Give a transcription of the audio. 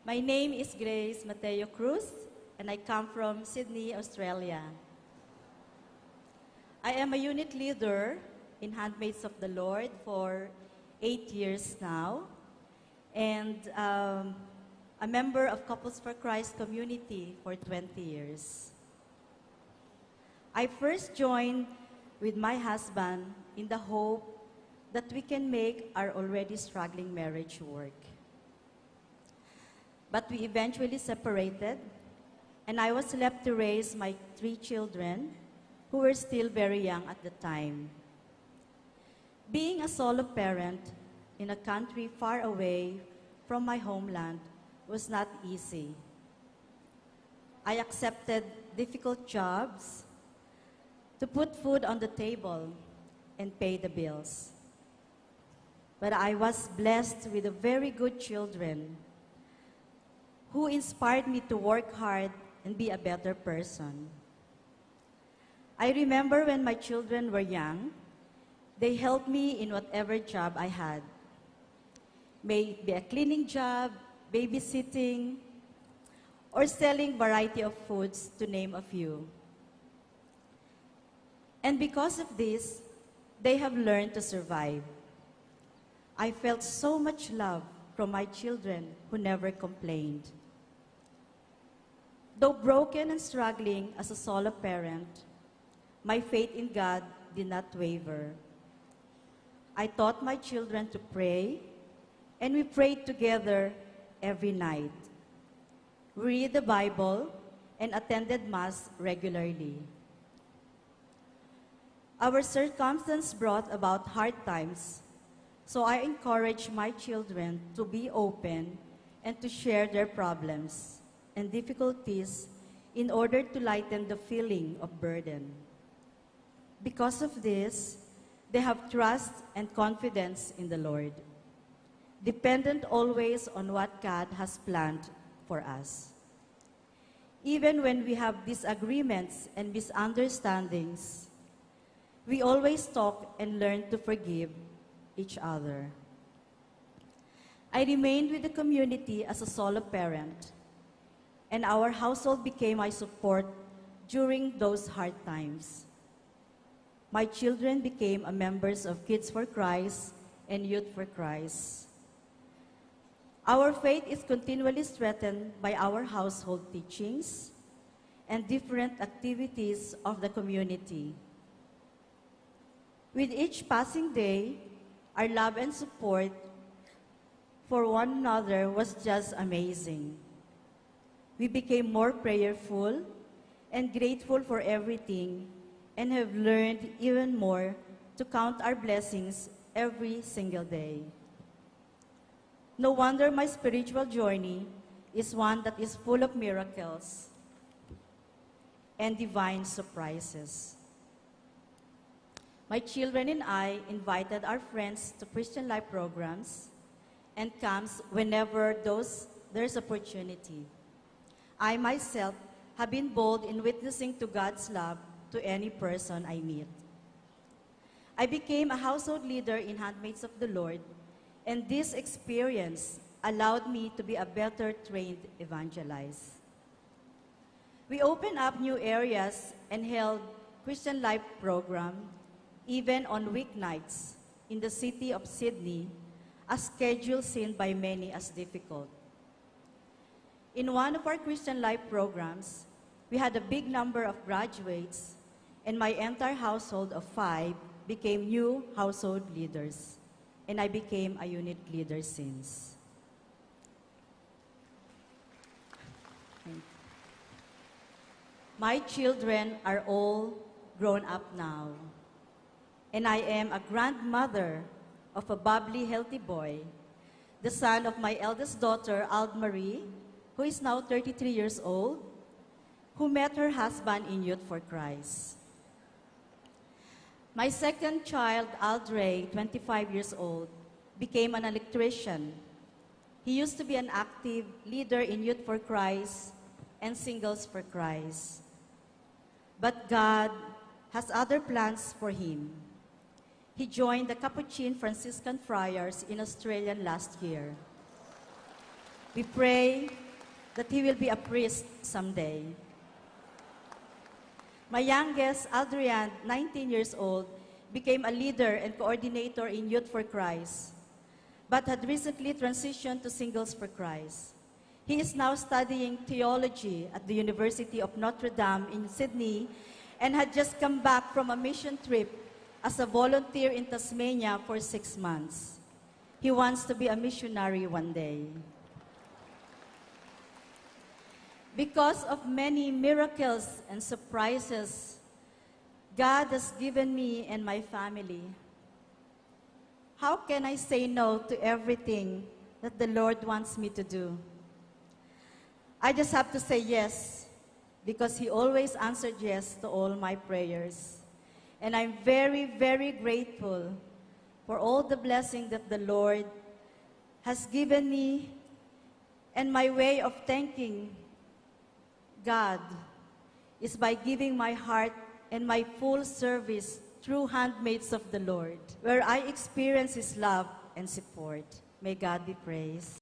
My name is Grace Cruz, and I come from Sydney, Australia. I am a unit leader in Handmaids of the Lord for 8 years now, and a member of Couples for Christ community for 20 years. I first joined with my husband in the hope that we can make our already struggling marriage work. But we eventually separated, and I was left to raise my 3 children who were still very young at the time. Being a solo parent in a country far away from my homeland was not easy. I accepted difficult jobs to put food on the table and pay the bills. But I was blessed with very good children who inspired me to work hard and be a better person. I remember when my children were young, they helped me in whatever job I had. May it be a cleaning job, babysitting, or selling variety of foods, to name a few. And because of this, they have learned to survive. I felt so much love from my children who never complained. Though broken and struggling as a solo parent, my faith in God did not waver. I taught my children to pray, and we prayed together every night. We read the Bible and attended Mass regularly. Our circumstance brought about hard times, so I encourage my children to be open and to share their problems and difficulties in order to lighten the feeling of burden. Because of this, they have trust and confidence in the Lord, dependent always on what God has planned for us. Even when we have disagreements and misunderstandings, we always talk and learn to forgive each other. I remained with the community as a solo parent, and our household became my support during those hard times. My children became members of Kids for Christ and Youth for Christ. Our faith is continually strengthened by our household teachings and different activities of the community. With each passing day, our love and support for one another was just amazing. We became more prayerful and grateful for everything, and have learned even more to count our blessings every single day. No wonder my spiritual journey is one that is full of miracles and divine surprises. My children and I invited our friends to Christian Life programs and camps whenever there's opportunity. I myself have been bold in witnessing to God's love to any person I meet. I became a household leader in Handmaids of the Lord, and this experience allowed me to be a better trained evangelist. We opened up new areas and held Christian Life program even on weeknights in the city of Sydney, a schedule seen by many as difficult. In one of our Christian Life programs, we had a big number of graduates, and my entire household of 5 became new household leaders, and I became a unit leader since. My children are all grown up now, and I am a grandmother of a bubbly, healthy boy, the son of my eldest daughter, Marie, who is now 33 years old, who met her husband in Youth for Christ. My second child, Aldre, 25 years old, became an electrician. He used to be an active leader in Youth for Christ and Singles for Christ. But God has other plans for him. He joined the Capuchin Franciscan Friars in Australia last year. We pray that he will be a priest someday. My youngest, Adrian, 19 years old, became a leader and coordinator in Youth for Christ, but had recently transitioned to Singles for Christ. He is now studying theology at the University of Notre Dame in Sydney and had just come back from a mission trip as a volunteer in Tasmania for 6 months. He wants to be a missionary one day. Because of many miracles and surprises God has given me and my family, how can I say no to everything that the Lord wants me to do? I just have to say yes, because He always answered yes to all my prayers. And I'm very, very grateful for all the blessing that the Lord has given me, and my way of thanking God is by giving my heart and my full service through Handmaids of the Lord, where I experience His love and support. May God be praised.